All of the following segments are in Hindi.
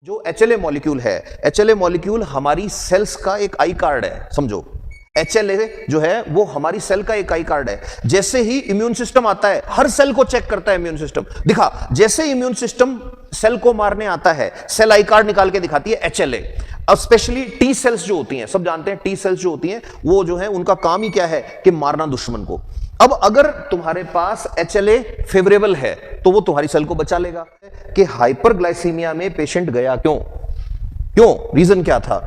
जो HLA मॉलिक्यूल है, HLA मॉलिक्यूल हमारी सेल्स का एक आई कार्ड है, समझो। HLA जो है वो हमारी सेल का एक आई कार्ड है। जैसे ही इम्यून सिस्टम आता है, हर सेल को चेक करता है इम्यून सिस्टम। दिखा, जैसे इम्यून सिस्टम सेल को मारने आता है, सेल आई कार्ड निकाल के दिखाती है HLA। अब स्पेशली टी सेल्स जो होती हैं, सब जानते हैं टी सेल्स जो होती हैं वो जो है उनका काम ही क्या है कि मारना दुश्मन को। अब अगर तुम्हारे पास HLA फेवरेबल है तो वो तुम्हारी सेल को बचा लेगा। कि हाइपरग्लाइसीमिया में पेशेंट गया क्यों रीजन क्या था?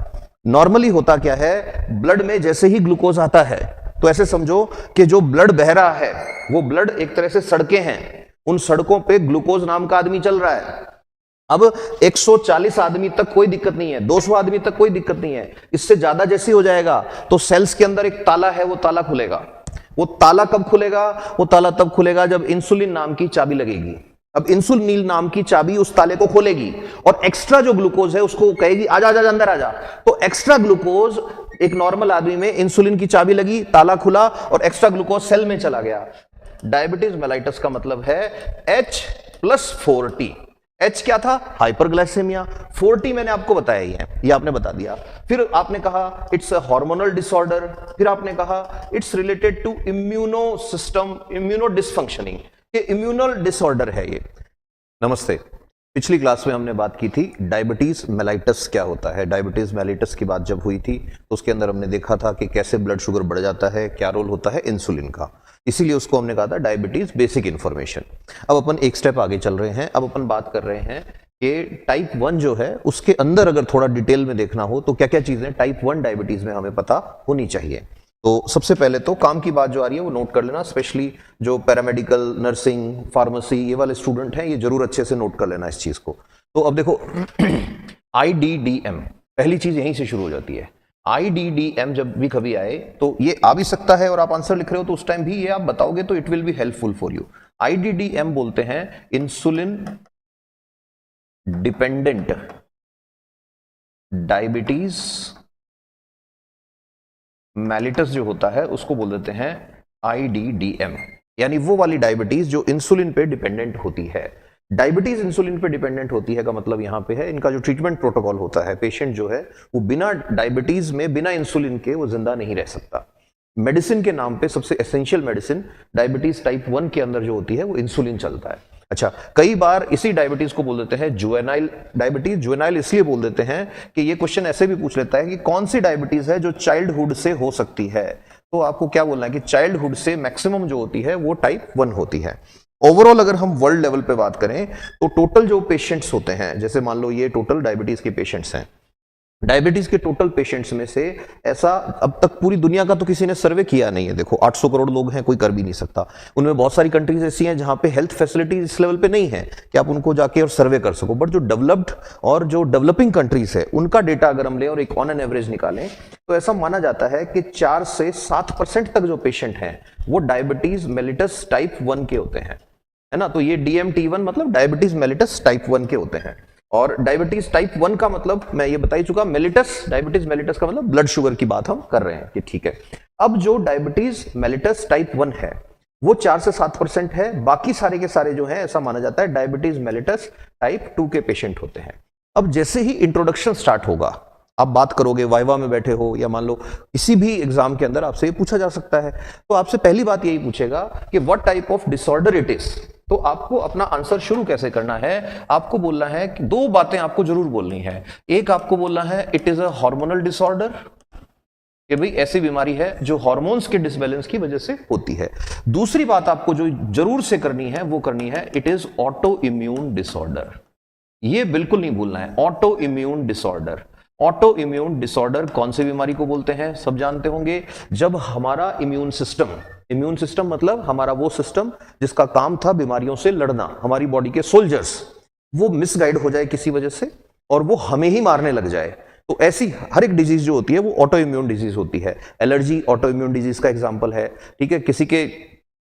नॉर्मली होता क्या है, ब्लड में जैसे ही ग्लूकोज आता है तो ऐसे समझो कि जो ब्लड बह रहा है वो ब्लड एक तरह से सड़कें हैं, उन सड़कों पे ग्लूकोज नाम का आदमी चल रहा है। अब 140 आदमी तक कोई दिक्कत नहीं है, 200 आदमी तक कोई दिक्कत नहीं है, इससे ज्यादा जैसे हो जाएगा तो सेल्स के अंदर एक ताला है, वो ताला खुलेगा। वो ताला कब खुलेगा? वो ताला तब खुलेगा जब इंसुलिन नाम की चाबी लगेगी। अब इंसुलिन नाम की चाबी उस ताले को खोलेगी और एक्स्ट्रा जो ग्लूकोज है उसको कहेगी आजा आजा अंदर आजा। तो एक्स्ट्रा ग्लूकोज, एक नॉर्मल आदमी में इंसुलिन की चाबी लगी, ताला खुला और एक्स्ट्रा ग्लूकोज सेल में चला गया। डायबिटीज मेलाइटस का मतलब है H+4T। H क्या था? हाइपरग्लाइसेमिया। 4T मैंने आपको बताया ही है, ये आपने बता दिया। फिर आपने कहा इट्स अ हार्मोनल डिसऑर्डर, फिर आपने कहा it's related to immuno system, immuno dysfunctioning, ये इम्यूनल डिसऑर्डर है ये। नमस्ते, पिछली क्लास में हमने बात की थी डायबिटीज मेलाइटस क्या होता है। डायबिटीज मेलाइटस की बात जब हुई थी तो उसके अंदर हमने देखा था कि कैसे ब्लड शुगर बढ़ जाता है, क्या रोल होता है इंसुलिन का, इसीलिए उसको हमने कहा था डायबिटीज बेसिक इंफॉर्मेशन। अब अपन एक स्टेप आगे चल रहे हैं, अब अपन बात कर रहे हैं कि टाइप 1 जो है उसके अंदर अगर थोड़ा डिटेल में देखना हो तो क्या क्या चीजें टाइप 1 डायबिटीज में हमें पता होनी चाहिए। तो सबसे पहले तो काम की बात जो आ रही है वो नोट कर लेना, स्पेशली जो पैरामेडिकल, नर्सिंग, फार्मेसी ये वाले स्टूडेंट हैं, ये जरूर अच्छे से नोट कर लेना इस चीज को। तो अब देखो IDDM, पहली चीज यहीं से शुरू हो जाती है। IDDM जब भी कभी आए तो ये आ भी सकता है और आप आंसर लिख रहे हो तो उस टाइम भी ये आप बताओगे तो it will be helpful for you. IDDM बोलते हैं इंसुलिन डिपेंडेंट डायबिटीज मेलिटस जो होता है उसको बोल देते हैं IDDM, यानी वो वाली डायबिटीज जो इंसुलिन पे डिपेंडेंट होती है। डायबिटीज इंसुलिन पे डिपेंडेंट होती है का मतलब यहां पे है इनका जो ट्रीटमेंट प्रोटोकॉल होता है, पेशेंट जो है वो बिना डायबिटीज में, बिना इंसुलिन के वो जिंदा नहीं रह सकता। मेडिसिन के नाम पे सबसे एसेंशियल मेडिसिन डायबिटीज टाइप 1 के अंदर जो होती है वो इंसुलिन चलता है। अच्छा, कई बार इसी डायबिटीज को बोल देते हैं जुवेनाइल डायबिटीज। जुवेनाइल इसलिए बोल देते हैं कि ये क्वेश्चन ऐसे भी पूछ लेता है कि कौन सी डायबिटीज है जो चाइल्डहुड से हो सकती है। तो आपको क्या बोलना है कि चाइल्डहुड से मैक्सिमम जो होती है वो टाइप 1 होती है। ओवरऑल अगर हम वर्ल्ड लेवल पे बात करें तो टोटल जो पेशेंट्स होते हैं, जैसे मान लो ये टोटल डायबिटीज के पेशेंट्स हैं, डायबिटीज के टोटल पेशेंट्स में से ऐसा अब तक पूरी दुनिया का तो किसी ने सर्वे किया नहीं है। देखो 800 करोड़ लोग हैं, कोई कर भी नहीं सकता। उनमें बहुत सारी कंट्रीज ऐसी हैं जहां पे हेल्थ फैसिलिटीज इस लेवल पे नहीं है कि आप उनको जाके और सर्वे कर सको। बट जो डेवलप्ड और जो डेवलपिंग कंट्रीज है उनका डेटा अगर हम लें और एक ऑन एन एवरेज निकालें तो ऐसा माना जाता है कि 4 से 7% तक जो पेशेंट हैं वो डायबिटीज मेलिटस टाइप 1 के होते हैं, है ना। तो ये DMT1 मतलब डायबिटीज मेलिटस टाइप 1 के होते हैं। और डायबिटीज टाइप 1 का मतलब मैं ये बता ही चुका, मेलिटस, डायबिटीज मेलिटस का मतलब ब्लड शुगर की बात हम कर रहे हैं कि ठीक है। अब जो डायबिटीज मेलिटस टाइप 1 है वो 4 से 7% है, बाकी सारे के सारे जो है ऐसा माना जाता है डायबिटीज मेलिटस टाइप 2 के पेशेंट होते हैं। अब जैसे ही इंट्रोडक्शन स्टार्ट होगा, आप बात करोगे, वाइवा में बैठे हो या मान लो किसी भी एग्जाम के अंदर आपसे ये पूछा जा सकता है, तो आपसे पहली बात यही पूछेगा कि what type of disorder it is. तो आपको अपना आंसर शुरू कैसे करना है? आपको बोलना है कि 2 बातें आपको जरूर बोलनी है। एक आपको बोलना है it is a hormonal disorder, कि भाई ऐसी बीमारी है जो हार्मोन्स के डिसबैलेंस की वजह से होती है। दूसरी बात आपको जो जरूर से करनी है वो करनी है it is auto immune disorder. ये बिल्कुल नहीं भूलना है, auto immune disorder. Auto immune disorder कौन सी बीमारी को बोलते हैं? सब जानते होंगे, जब हमारा इम्यून सिस्टम मतलब हमारा वो सिस्टम जिसका काम था बीमारियों से लड़ना, हमारी बॉडी के सोल्जर्स, वो मिसगाइड हो जाए किसी वजह से और वो हमें ही मारने लग जाए। तो ऐसी हर एक डिजीज जो होती है वो ऑटो इम्यून डिजीज होती है। एलर्जी ऑटो इम्यून डिजीज का एग्जांपल है, ठीक है। किसी के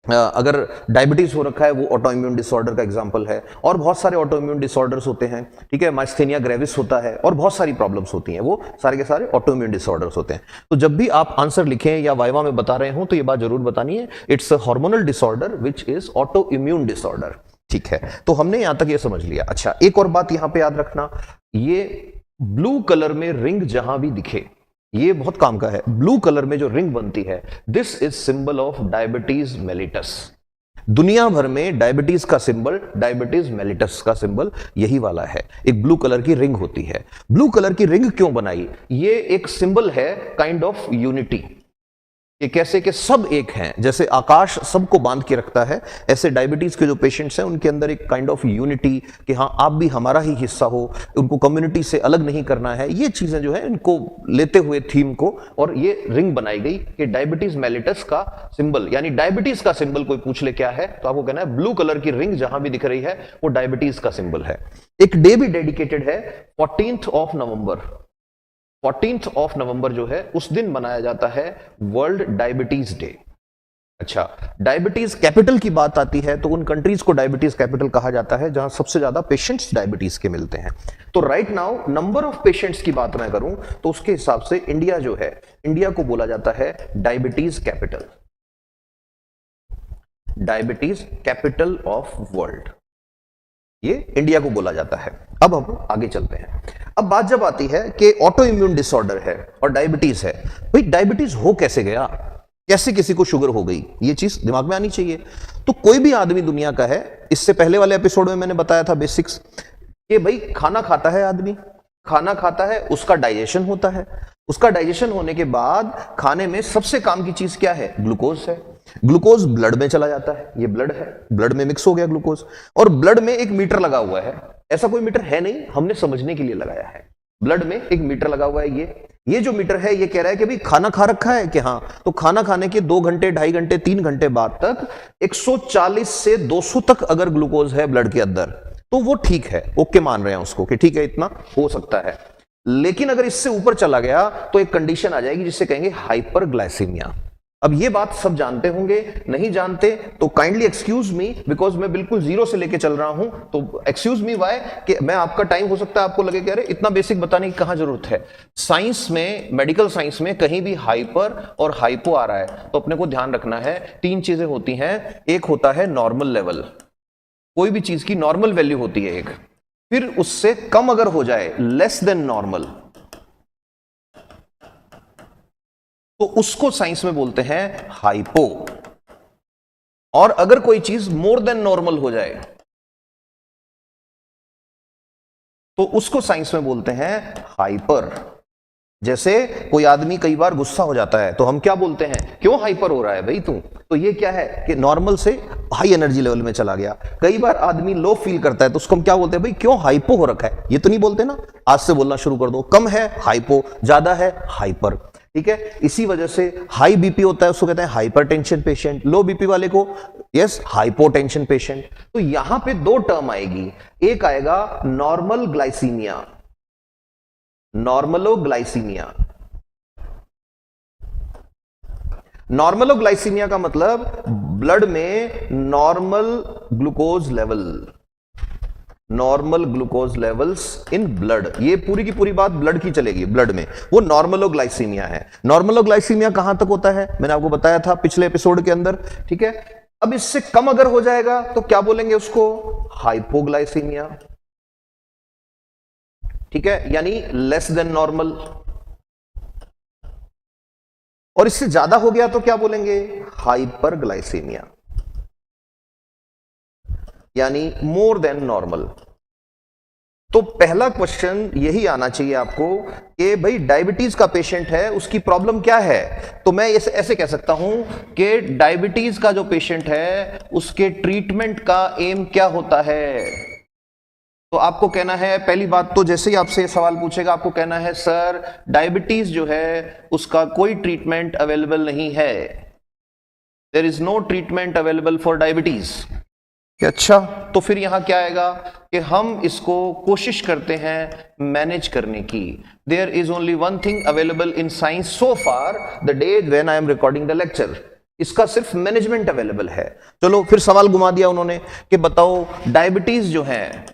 अगर डायबिटीज हो रखा है वो ऑटो इम्यून डिसऑर्डर का एग्जांपल है। और बहुत सारे ऑटो इम्यून डिसऑर्डर्स होते हैं, ठीक है। माइस्थेनिया ग्रेविस होता है और बहुत सारी प्रॉब्लम्स होती हैं, वो सारे के सारे ऑटो इम्यून डिसऑर्डर्स होते हैं। तो जब भी आप आंसर लिखें या वाइवा में बता रहे हो तो ये बात जरूर बतानी है, it's a hormonal disorder which is auto immune disorder, ठीक है। तो हमने यहां तक ये समझ लिया। अच्छा, एक और बात यहां पे याद रखना, ये ब्लू कलर में रिंग जहां भी दिखे, ये बहुत काम का है, ब्लू कलर में जो रिंग बनती है, this is symbol of diabetes mellitus. दुनिया भर में डायबिटीज का सिंबल, डायबिटीज मेलिटस का सिंबल यही वाला है, एक ब्लू कलर की रिंग होती है। ब्लू कलर की रिंग क्यों बनाई? ये एक सिंबल है काइंड ऑफ यूनिटी, कि कैसे कि सब एक हैं, जैसे आकाश सबको बांध के रखता है, ऐसे डायबिटीज के जो पेशेंट्स हैं उनके अंदर एक काइंड ऑफ यूनिटी कि हाँ आप भी हमारा ही हिस्सा हो, उनको कम्युनिटी से अलग नहीं करना है। ये चीजें जो है इनको लेते हुए थीम को, और ये रिंग बनाई गई कि डायबिटीज मेलिटस का सिंबल, यानी डायबिटीज का सिंबल कोई पूछ ले क्या है तो आपको कहना है ब्लू कलर की रिंग जहां भी दिख रही है वो डायबिटीज का सिंबल है। एक डे भी डेडिकेटेड है 14th of November. 14th of November जो है उस दिन मनाया जाता है वर्ल्ड डायबिटीज डे। अच्छा, डायबिटीज कैपिटल की बात आती है तो उन कंट्रीज को डायबिटीज कैपिटल कहा जाता है जहां सबसे ज्यादा पेशेंट्स डायबिटीज के मिलते हैं। तो right now number of patients की बात मैं करूं तो उसके हिसाब से इंडिया जो है, इंडिया को बोला जाता है diabetes capital, diabetes capital of world, ये इंडिया को बोला जाता है। अब हम आगे चलते हैं। अब बात जब आती है कि ऑटो इम्यून डिसऑर्डर है और डायबिटीज है, भाई डायबिटीज हो कैसे गया, कैसे किसी को शुगर हो गई, ये चीज दिमाग में आनी चाहिए। तो कोई भी आदमी दुनिया का है, इससे पहले वाले एपिसोड में मैंने बताया था बेसिक्स, कि भाई खाना खाता है आदमी, खाना खाता है, उसका डाइजेशन होता है, उसका डाइजेशन होने के बाद खाने में सबसे काम की चीज क्या है? ग्लूकोज है। ग्लूकोज ब्लड में चला जाता है, ये ब्लड है, ब्लड में मिक्स हो गया ग्लूकोज, और ब्लड में एक मीटर लगा हुआ है। ऐसा कोई मीटर है नहीं, हमने समझने के लिए लगाया है। ब्लड में एक मीटर लगा हुआ है, ये जो मीटर है ये कह रहा है कि भाई खाना खा रखा है कि हाँ, तो खाना खाने के 2 घंटे, 2.5 घंटे, 3 घंटे बाद तक 140 से 200 तक अगर ग्लूकोज है ब्लड के अंदर तो वो ठीक है, ओके मान रहे हैं उसको कि ठीक है इतना हो सकता है। लेकिन अगर इससे ऊपर चला गया तो एक कंडीशन आ जाएगी जिसे कहेंगे हाइपरग्लाइसीमिया। अब ये बात सब जानते होंगे, नहीं जानते तो काइंडली एक्सक्यूज मी, बिकॉज मैं बिल्कुल जीरो से लेके चल रहा हूं, तो एक्सक्यूज मी वाई कि मैं आपका टाइम हो सकता है आपको लगे कि अरे इतना बेसिक बताने की कहां जरूरत है। साइंस में, मेडिकल साइंस में कहीं भी हाइपर और हाइपो आ रहा है तो अपने को ध्यान रखना है 3 चीजें होती हैं। एक होता है नॉर्मल लेवल, कोई भी चीज की नॉर्मल वैल्यू होती है एक, फिर उससे कम अगर हो जाए, लेस देन नॉर्मल, तो उसको साइंस में बोलते हैं हाइपो। और अगर कोई चीज मोर देन नॉर्मल हो जाए तो उसको साइंस में बोलते हैं हाइपर। जैसे कोई आदमी कई बार गुस्सा हो जाता है तो हम क्या बोलते हैं, क्यों हाइपर हो रहा है भाई तू, तो ये क्या है कि नॉर्मल से हाई एनर्जी लेवल में चला गया। कई बार आदमी लो फील करता है तो उसको हम क्या बोलते हैं, भाई क्यों हाइपो हो रखा है, ये तो नहीं बोलते ना। आज से बोलना शुरू कर दो, कम है हाइपो, ज्यादा है हाइपर, ठीक है। इसी वजह से हाई बीपी होता है उसको कहते हैं हाइपरटेंशन पेशेंट, लो बीपी वाले को यस हाइपोटेंशन पेशेंट। तो यहां पे 2 टर्म आएगी, एक आएगा नॉर्मल ग्लाइसीमिया, नॉर्मलोग्लाइसीमिया। नॉर्मलोग्लाइसीमिया का मतलब ब्लड में normal glucose level, normal glucose levels in blood, ये पूरी की पूरी बात ब्लड की चलेगी, ब्लड में वो नॉर्मलोग्लाइसीमिया है। नॉर्मलोग्लाइसीमिया कहां तक होता है, मैंने आपको बताया था पिछले एपिसोड के अंदर, ठीक है। अब इससे कम अगर हो जाएगा तो क्या बोलेंगे उसको, हाइपोग्लाइसीमिया, ठीक है, यानी लेस देन नॉर्मल। और इससे ज्यादा हो गया तो क्या बोलेंगे, हाइपरग्लाइसीमिया, यानी मोर देन नॉर्मल। तो पहला क्वेश्चन यही आना चाहिए आपको कि भाई डायबिटीज का पेशेंट है, उसकी प्रॉब्लम क्या है। तो मैं ऐसे कह सकता हूं कि डायबिटीज का जो पेशेंट है उसके ट्रीटमेंट का एम क्या होता है। तो आपको कहना है, पहली बात तो जैसे ही आपसे सवाल पूछेगा आपको कहना है सर डायबिटीज जो है उसका कोई ट्रीटमेंट अवेलेबल नहीं है, there is no treatment available for diabetes. अच्छा, तो फिर यहां क्या आएगा कि हम इसको कोशिश करते हैं मैनेज करने की। There is only one thing available in science so far the day when I am recording the lecture, इसका सिर्फ मैनेजमेंट अवेलेबल है। चलो फिर सवाल घुमा दिया उन्होंने कि बताओ डायबिटीज जो है,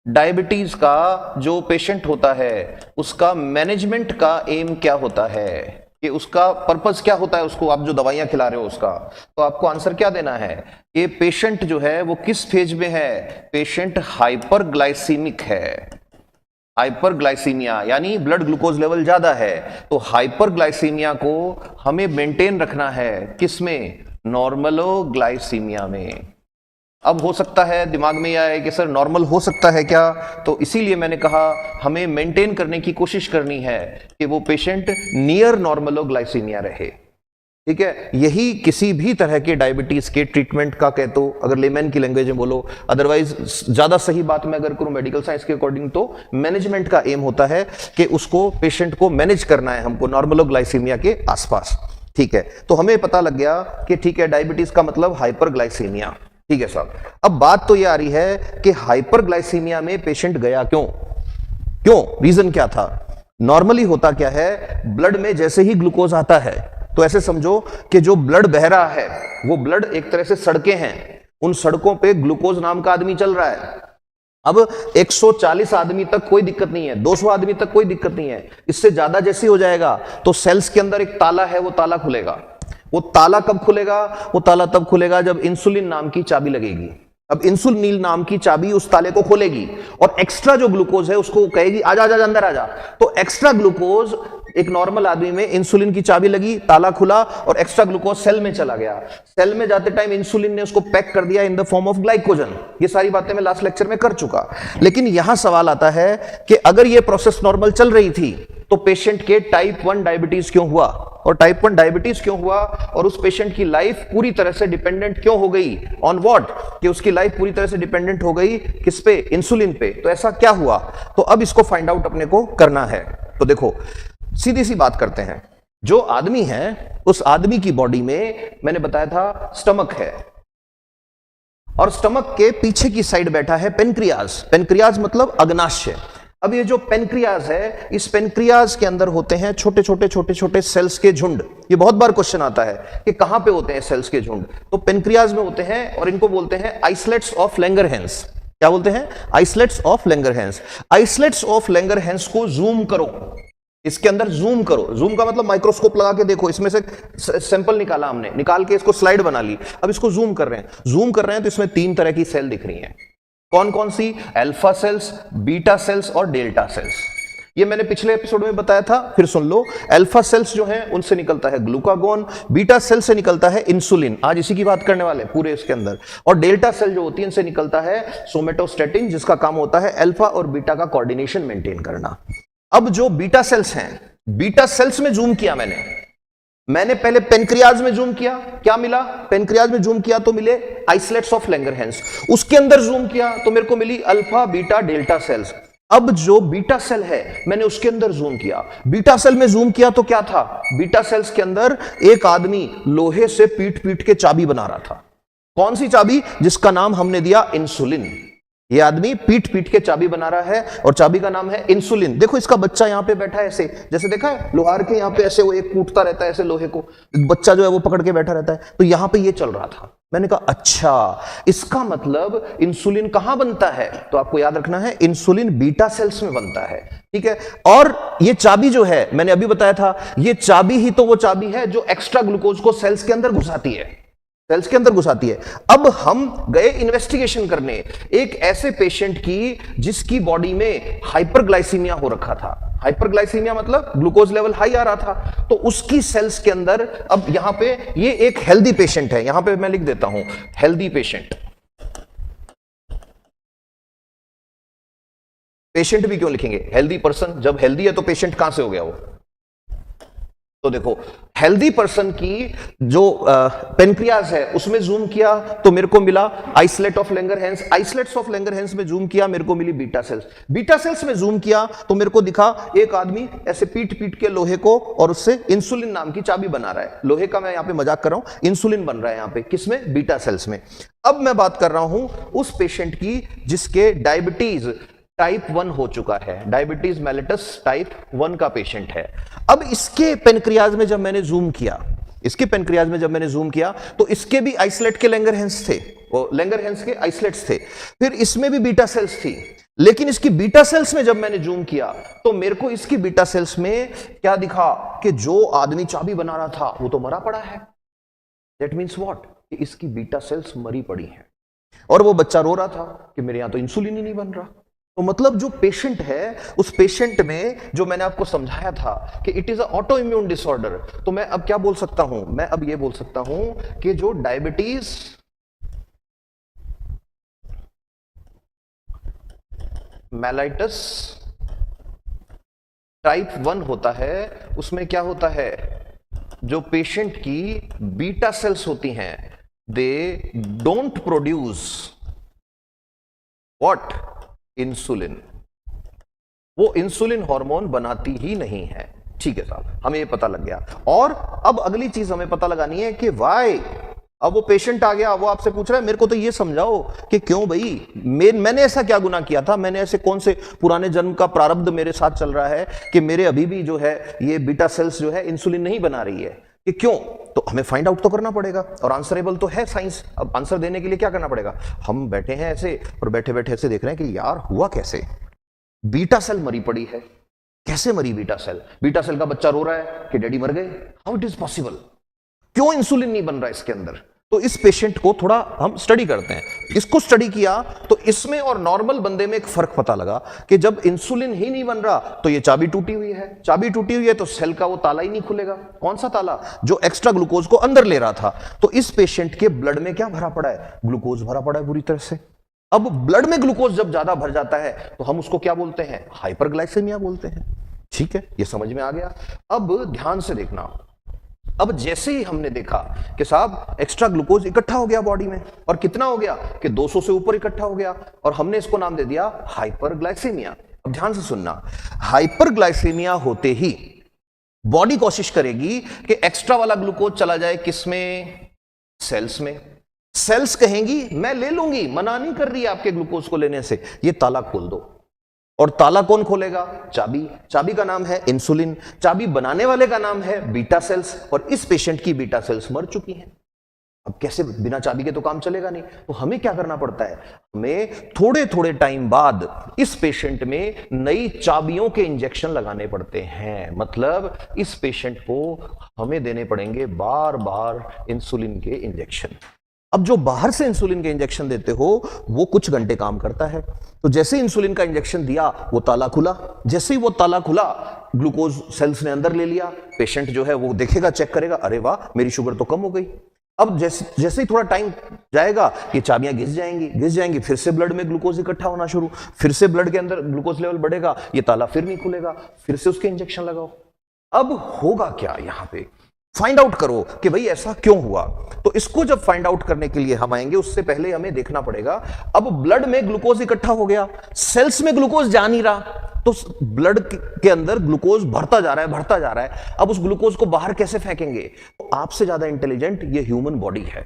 डायबिटीज का जो पेशेंट होता है उसका मैनेजमेंट का एम क्या होता है, कि उसका पर्पस क्या होता है, उसको आप जो दवाइयां खिला रहे हो उसका। तो आपको आंसर क्या देना है कि पेशेंट जो है वो किस फेज में है, पेशेंट हाइपरग्लाइसीमिक है। हाइपरग्लाइसीमिया यानी ब्लड ग्लूकोज लेवल ज्यादा है, तो हाइपरग्लाइसीमिया को हमें मेंटेन रखना है किसमें? नॉर्मलोग्लाइसीमिया में। अब हो सकता है दिमाग में यह आए कि सर नॉर्मल हो सकता है क्या, तो इसीलिए मैंने कहा हमें मेंटेन करने की कोशिश करनी है कि वो पेशेंट नियर नॉर्मलोग्लाइसीमिया रहे। ठीक है, यही किसी भी तरह के डायबिटीज के ट्रीटमेंट का कह तो अगर लेमैन की लैंग्वेज में बोलो, अदरवाइज ज्यादा सही बात मैं अगर करूं मेडिकल साइंस के अकॉर्डिंग तो मैनेजमेंट का एम होता है कि उसको पेशेंट को मैनेज करना है हमको नॉर्मलोग्लाइसीमिया के आसपास। ठीक है, तो हमें पता लग गया कि ठीक है डायबिटीज का मतलब हाइपरग्लाइसीमिया। ठीक है साहब, अब बात तो यह आ रही है कि हाइपरग्लाइसीमिया में पेशेंट गया क्यों? रीजन क्या था? नॉर्मली होता क्या है, ब्लड में जैसे ही ग्लूकोज आता है तो ऐसे समझो कि जो ब्लड बह रहा है वो ब्लड एक तरह से सड़कें हैं, उन सड़कों पे ग्लूकोज नाम का आदमी चल रहा है। अब 140 आदमी तक कोई दिक्कत नहीं है, 200 आदमी तक कोई दिक्कत नहीं है, इससे ज्यादा जैसे हो जाएगा तो सेल्स के अंदर एक ताला है, वो ताला खुलेगा। वो ताला कब खुलेगा? वो ताला तब खुलेगा जब इंसुलिन नाम की चाबी लगेगी। अब इंसुलिन नाम की चाबी उस ताले को खोलेगी और एक्स्ट्रा जो ग्लूकोज है उसको कहेगी आजा आजा अंदर आजा। तो एक्स्ट्रा ग्लूकोज, एक नॉर्मल आदमी में इंसुलिन की चाबी लगी, ताला खुला और एक्स्ट्रा ग्लूकोज सेल में चला गया। सेल में जाते टाइम इंसुलिन ने उसको पैक कर दिया in the form of glycogen. ये सारी बातें मैं लास्ट लेक्चर में कर चुका, लेकिन यहां सवाल आता है कि अगर ये प्रोसेस नॉर्मल चल रही थी तो पेशेंट के टाइप 1 डायबिटीज क्यों हुआ? और टाइप 1 डायबिटीज क्यों हुआ और उस पेशेंट की लाइफ पूरी तरह से डिपेंडेंट क्यों हो गई? On what? कि उसकी लाइफ पूरी तरह से डिपेंडेंट हो गई किस पे? इंसुलिन पे। तो ऐसा क्या हुआ? तो अब इसको फाइंड आउट अपने को करना है। तो देखो सीधी सी बात करते हैं, जो आदमी है उस आदमी की बॉडी में मैंने बताया था स्टमक है और स्टमक के पीछे की साइड बैठा है पेनक्रियाज। पेनक्रियाज मतलब अग्नाशय। अब ये जो पेनक्रियाज है, इस पेनक्रियाज के अंदर होते हैं छोटे छोटे सेल्स के झुंड। ये बहुत बार क्वेश्चन आता है कि कहां पे होते हैं सेल्स के झुंड, तो पेनक्रियाज में होते हैं और इनको बोलते हैं आइसलेट्स ऑफ लैंगरहैंस। क्या बोलते हैं? Islets of Langerhans. Islets of Langerhans को जूम करो, इसके अंदर जूम करो। जूम का मतलब माइक्रोस्कोप लगा के देखो, इसमें से सैंपल निकाला हमने, निकाल के इसको स्लाइड बना ली। अब इसको जूम कर रहे हैं तो इसमें 3 तरह की सेल दिख रही हैं। कौन कौन सी? अल्फा सेल्स, बीटा सेल्स और डेल्टा सेल्स। ये मैंने पिछले एपिसोड में बताया था, फिर सुन लो। अल्फा सेल्स जो हैं उनसे निकलता है ग्लूकागोन, बीटा सेल से निकलता है इंसुलिन, आज इसी की बात करने वाले पूरे इसके अंदर, और डेल्टा सेल जो होती है इनसे निकलता है सोमेटोस्टेटिन, जिसका काम होता है अल्फा और बीटा का कोऑर्डिनेशन मेंटेन करना। अब जो बीटा सेल्स हैं, बीटा सेल्स में जूम किया मैंने पहले पेनक्रियाज में जूम किया, क्या मिला? पेनक्रियाज में जूम किया तो मिले आइसलेट्स ऑफ लैंगरहैंस। उसके अंदर जूम किया तो मेरे को मिली अल्फा बीटा डेल्टा सेल्स। अब जो बीटा सेल है मैंने उसके अंदर जूम किया। बीटा सेल में जूम किया तो क्या था? बीटा सेल्स के अंदर एक आदमी लोहे से पीट के चाबी बना रहा था। कौन सी चाबी? जिसका नाम हमने दिया इंसुलिन। ये आदमी पीट के चाबी बना रहा है और चाबी का नाम है इंसुलिन। देखो इसका बच्चा यहां पे बैठा है ऐसे, जैसे देखा है लोहार के यहां पे ऐसे वो एक कूटता रहता है ऐसे लोहे को, बच्चा जो है वो पकड़ के बैठा रहता है, तो यहां पे ये चल रहा था। मैंने कहा अच्छा, इसका मतलब इंसुलिन कहां बनता है? तो आपको याद रखना है इंसुलिन बीटा सेल्स में बनता है। ठीक है, और ये चाबी जो है मैंने अभी बताया था, ये चाबी ही तो वो चाबी है जो एक्स्ट्रा ग्लूकोज को सेल्स के अंदर घुसाती है, सेल्स के अंदर घुसाती है। अब हम गए इन्वेस्टिगेशन करने एक ऐसे पेशेंट की जिसकी बॉडी में हाइपरग्लाइसीमिया हो रखा था। हाइपरग्लाइसीमिया मतलब ग्लूकोज लेवल हाई आ रहा था, तो उसकी सेल्स के अंदर, अब यहां पे ये एक हेल्दी पेशेंट है, यहां पे मैं लिख देता हूं हेल्दी पेशेंट। पेशेंट भी क्यों लिखेंगे? हेल्दी पर्सन, जब हेल्दी है तो पेशेंट कहां से हो गया वो? तो देखो हेल्दी पर्सन की जो पेनक्रियाज है उसमें जूम किया तो मेरे को मिला islet of Langerhans. Islets of Langerhans में जूम किया, मेरे को मिली बीटा सेल्स। बीटा सेल्स में जूम किया तो मेरे को दिखा एक आदमी ऐसे पीट के लोहे को और उससे इंसुलिन नाम की चाबी बना रहा है। लोहे का मैं यहां पे मजाक कर रहा हूं, इंसुलिन बन रहा है यहां पे, किसमें? बीटा सेल्स में। अब मैं बात कर रहा हूं उस पेशेंट की जिसके डायबिटीज टाइप 1 हो चुका है, डायबिटीज मेलिटस टाइप 1 का पेशेंट है। अब इसके पेनक्रियाज में जब मैंने जूम किया, इसके पेनक्रियाज में जब मैंने जूम किया तो इसके भी आइसलेट के लैंगरहैंस थे, वो लैंगरहैंस के आइसलेट्स थे, फिर इसमें भी बीटा सेल्स थी। लेकिन इसकी बीटा सेल्स में जब मैंने जूम किया तो मेरे को इसकी बीटा सेल्स में क्या दिखा कि जो आदमी चाबी बना रहा था वो तो मरा पड़ा है। That means what? कि इसकी बीटा सेल्स मरी पड़ी हैं और वो बच्चा रो रहा था कि मेरे यहां तो इंसुलिन ही नहीं बन रहा। तो मतलब जो पेशेंट है, उस पेशेंट में जो मैंने आपको समझाया था कि it is a auto immune disorder, तो मैं अब क्या बोल सकता हूं, मैं अब ये बोल सकता हूं कि जो डायबिटीज मेलाइटस टाइप 1 होता है, उसमें क्या होता है, जो पेशेंट की बीटा सेल्स होती हैं, they don't produce what, insulin. वो इंसुलिन हार्मोन बनाती ही नहीं है। ठीक है साहब, हमें ये पता लग गया। और अब अगली चीज हमें पता लगानी है कि वाई। अब वो पेशेंट आ गया, वो आपसे पूछ रहा है मेरे को तो ये समझाओ कि क्यों भाई, मैंने ऐसा क्या गुनाह किया था, मैंने ऐसे कौन से पुराने जन्म का प्रारब्ध मेरे साथ चल रहा है कि मेरे अभी भी जो है ये बीटा सेल्स जो है इंसुलिन नहीं बना रही है, कि क्यों? तो हमें फाइंड आउट तो करना पड़ेगा, और आंसरेबल तो है साइंस। अब आंसर देने के लिए क्या करना पड़ेगा, हम बैठे हैं ऐसे और बैठे बैठे ऐसे देख रहे हैं कि यार हुआ कैसे, बीटा सेल मरी पड़ी है। कैसे मरी बीटा सेल? बीटा सेल का बच्चा रो रहा है कि डैडी मर गए। How it is possible? क्यों इंसुलिन नहीं बन रहा इसके अंदर? तो इस पेशेंट को थोड़ा हम स्टडी करते हैं। इसको स्टडी किया तो इसमें और नॉर्मल बंदे में एक फर्क पता लगा कि जब इंसुलिन ही नहीं बन रहा तो ये चाबी टूटी हुई है। चाबी टूटी हुई है तो सेल का वो ताला ही नहीं खुलेगा। कौन सा ताला? जो एक्स्ट्रा ग्लूकोज को अंदर ले रहा था। तो इस पेशेंट के ब्लड में क्या भरा पड़ा है? ग्लूकोज भरा पड़ा है बुरी तरह से। अब ब्लड में ग्लूकोज जब ज्यादा भर जाता है तो हम उसको क्या बोलते हैं? हाइपरग्लाइसेमिया बोलते हैं। ठीक है, ये समझ में आ गया। अब ध्यान से देखना, अब जैसे ही हमने देखा कि साहब एक्स्ट्रा ग्लूकोज इकट्ठा हो गया बॉडी में, और कितना हो गया कि 200 से ऊपर इकट्ठा हो गया, और हमने इसको नाम दे दिया हाइपरग्लाइसेमिया। अब ध्यान से सुनना, हाइपरग्लाइसेमिया होते ही बॉडी कोशिश करेगी कि एक्स्ट्रा वाला ग्लूकोज चला जाए किसमें? सेल्स में। सेल्स कहेंगी मैं ले लूंगी, मना नहीं कर रही है आपके ग्लूकोज को लेने से, ये ताला खोल दो। और ताला कौन खोलेगा? चाबी। चाबी का नाम है इंसुलिन। चाबी बनाने वाले का नाम है बीटा सेल्स, और इस पेशेंट की बीटा सेल्स मर चुकी हैं। अब कैसे? बिना चाबी के तो काम चलेगा नहीं। तो हमें क्या करना पड़ता है? हमें थोड़े थोड़े टाइम बाद इस पेशेंट में नई चाबियों के इंजेक्शन लगाने पड़ते हैं। मतलब इस पेशेंट को हमें देने पड़ेंगे बार बार इंसुलिन के इंजेक्शन। अब जो बाहर से इंसुलिन के इंजेक्शन देते हो वो कुछ घंटे काम करता है। तो जैसे इंसुलिन का इंजेक्शन दिया वो ताला खुला। जैसे ही वो ताला खुला, ग्लूकोज सेल्स ने अंदर ले लिया। पेशेंट जो है वो देखेगा, चेक करेगा, अरे वाह मेरी शुगर तो कम हो गई। अब जैसे ही थोड़ा टाइम जाएगा ये चाबियां घिस जाएंगी, फिर से ब्लड में ग्लूकोज इकट्ठा होना शुरू, फिर से ब्लड के अंदर ग्लूकोज लेवल बढ़ेगा, ये ताला फिर नहीं खुलेगा, फिर से उसके इंजेक्शन लगाओ। अब होगा क्या यहां पे? फाइंड आउट करो कि भाई ऐसा क्यों हुआ। तो इसको जब फाइंड आउट करने के लिए हम आएंगे, उससे पहले हमें देखना पड़ेगा, अब ब्लड में ग्लूकोज इकट्ठा हो गया, सेल्स में ग्लूकोज जा नहीं रहा, तो ब्लड के अंदर ग्लूकोज भरता जा रहा है। अब उस ग्लूकोज को बाहर कैसे फेंकेंगे? तो आपसे ज्यादा इंटेलिजेंट ये ह्यूमन बॉडी है।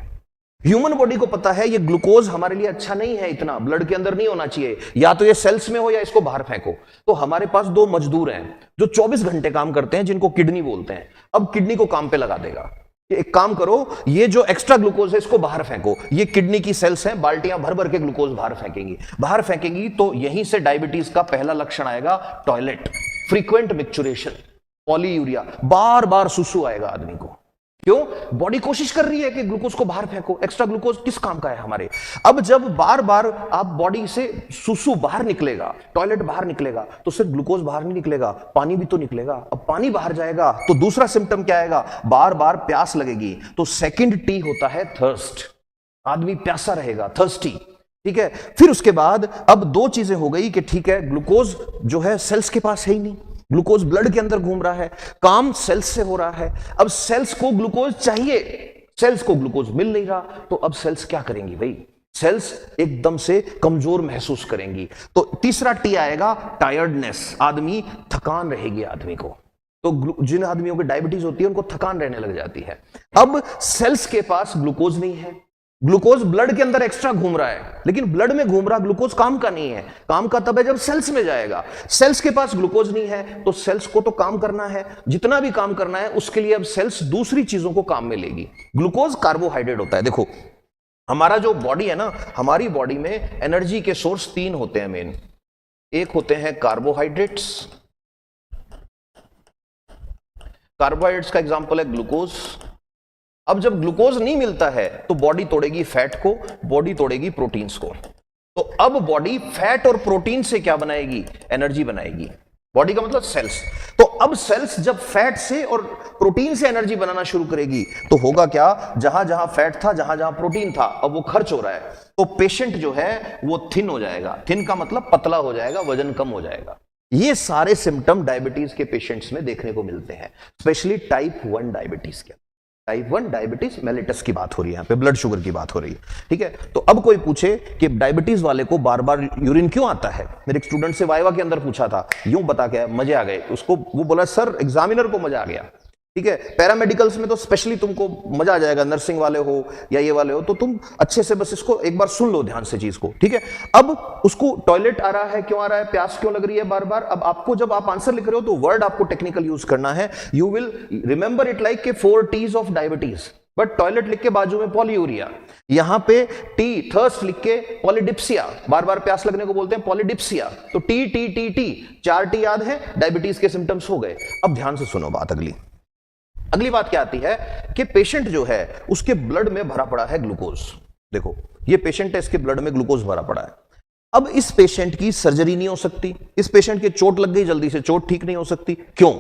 ह्यूमन बॉडी को पता है ये ग्लूकोज हमारे लिए अच्छा नहीं है, इतना ब्लड के अंदर नहीं होना चाहिए, या तो ये सेल्स में हो या इसको बाहर फेंको। तो हमारे पास दो मजदूर हैं जो 24 घंटे काम करते हैं, जिनको किडनी बोलते हैं। अब किडनी को काम पे लगा देगा, एक काम करो, ये जो एक्स्ट्रा ग्लूकोज है इसको बाहर फेंको। ये किडनी की सेल्स हैं, बाल्टियां भर भर के ग्लूकोज बाहर फेंकेंगी। तो यहीं से डायबिटीज का पहला लक्षण आएगा, टॉयलेट, फ्रीक्वेंट मिक्चुरेशन, पॉलीयूरिया, बार बार सुसु आएगा आदमी को। क्यों? बॉडी कोशिश कर रही है कि ग्लूकोज को बाहर फेंको। एक्स्ट्रा ग्लूकोज किस काम का है हमारे? अब जब बार बार आप बॉडी से सुसु बाहर निकलेगा, टॉयलेट बाहर निकलेगा, तो सिर्फ ग्लूकोज बाहर नहीं निकलेगा, पानी भी तो निकलेगा। अब पानी बाहर जाएगा तो दूसरा सिम्टम क्या आएगा? बार बार प्यास लगेगी। तो सेकंड टी होता है थर्स्ट, आदमी प्यासा रहेगा, थर्स्टी। ठीक है, फिर उसके बाद अब दो चीजें हो गई कि ठीक है, ग्लूकोज जो है सेल्स के पास है ही नहीं, ग्लूकोज ब्लड के अंदर घूम रहा है, काम सेल्स से हो रहा है। अब सेल्स को ग्लूकोज चाहिए, सेल्स को ग्लूकोज मिल नहीं रहा, तो अब सेल्स क्या करेंगी भाई? सेल्स एकदम से कमजोर महसूस करेंगी। तो तीसरा टी आएगा, टायर्डनेस, आदमी थकान रहेगी आदमी को। तो जिन आदमियों की डायबिटीज होती है उनको थकान रहने लग जाती है। अब सेल्स के पास ग्लूकोज नहीं है, ग्लूकोज ब्लड के अंदर एक्स्ट्रा घूम रहा है, लेकिन ब्लड में घूम रहा ग्लूकोज काम का नहीं है। काम का तब है जब सेल्स में जाएगा। सेल्स के पास ग्लूकोज नहीं है, तो सेल्स को तो काम करना है, जितना भी काम करना है उसके लिए अब सेल्स दूसरी चीजों को काम में लेगी। ग्लूकोज कार्बोहाइड्रेट होता है। देखो हमारा जो बॉडी है ना, हमारी बॉडी में एनर्जी के सोर्स तीन होते हैं मेन। एक होते हैं कार्बोहाइड्रेट्स, कार्बोहाइड्रेट्स का एग्जांपल है ग्लूकोज। अब जब ग्लूकोज नहीं मिलता है तो बॉडी तोड़ेगी फैट को, बॉडी तोड़ेगी प्रोटीन्स को। तो तो अब बॉडी फैट और प्रोटीन से क्या बनाएगी? एनर्जी बनाएगी। बॉडी का मतलब सेल्स। तो अब सेल्स जब फैट से और प्रोटीन से एनर्जी बनाना शुरू करेगी तो होगा क्या? जहां जहां फैट था, जहां जहां प्रोटीन था, अब वो खर्च हो रहा है, तो पेशेंट जो है वो थिन हो जाएगा। थिन का मतलब पतला हो जाएगा, वजन कम हो जाएगा। ये सारे सिम्टम डायबिटीज के पेशेंट्स में देखने को मिलते हैं, स्पेशली टाइप 1 डायबिटीज के। टाइप 1 डायबिटीज मेलिटस की बात हो रही है, यहाँ पे ब्लड शुगर की बात हो रही है, ठीक है। तो अब कोई पूछे कि डायबिटीज वाले को बार बार यूरिन क्यों आता है? मेरे एक स्टूडेंट से वाइवा के अंदर पूछा था, यूं बता के मजे आ गए उसको। वो बोला सर एग्जामिनर को मजा आ गया, ठीक है। पैरामेडिकल्स में तो स्पेशली तुमको मजा आ जाएगा, नर्सिंग वाले हो या ये वाले हो तो तुम अच्छे से बस इसको एक बार सुन लो ध्यान से चीज को, ठीक है। अब उसको टॉयलेट आ रहा है, क्यों आ रहा है, प्यास क्यों लग रही है बार बार। अब आपको जब आप आंसर लिख रहे हो तो वर्ड आपको टेक्निकल यूज करना है। You will remember it like के 4 T's of diabetes, but toilet लिख के बाजू में पॉलीयूरिया, यहां पे टी थर्स्ट लिख के पॉलीडिप्सिया, बार बार प्यास लगने को बोलते हैं पॉलीडिप्सिया। तो T T T T 4 T याद है, डायबिटीज के सिम्टम्स हो गए। अब ध्यान से सुनो बात। अगली बात क्या आती है कि पेशेंट जो है उसके ब्लड में भरा पड़ा है ग्लूकोज। देखो ये पेशेंट है, इसके ब्लड में ग्लूकोज भरा पड़ा है। अब इस पेशेंट की सर्जरी नहीं हो सकती, इस पेशेंट के चोट लग गई, जल्दी से चोट ठीक नहीं हो सकती। क्यों?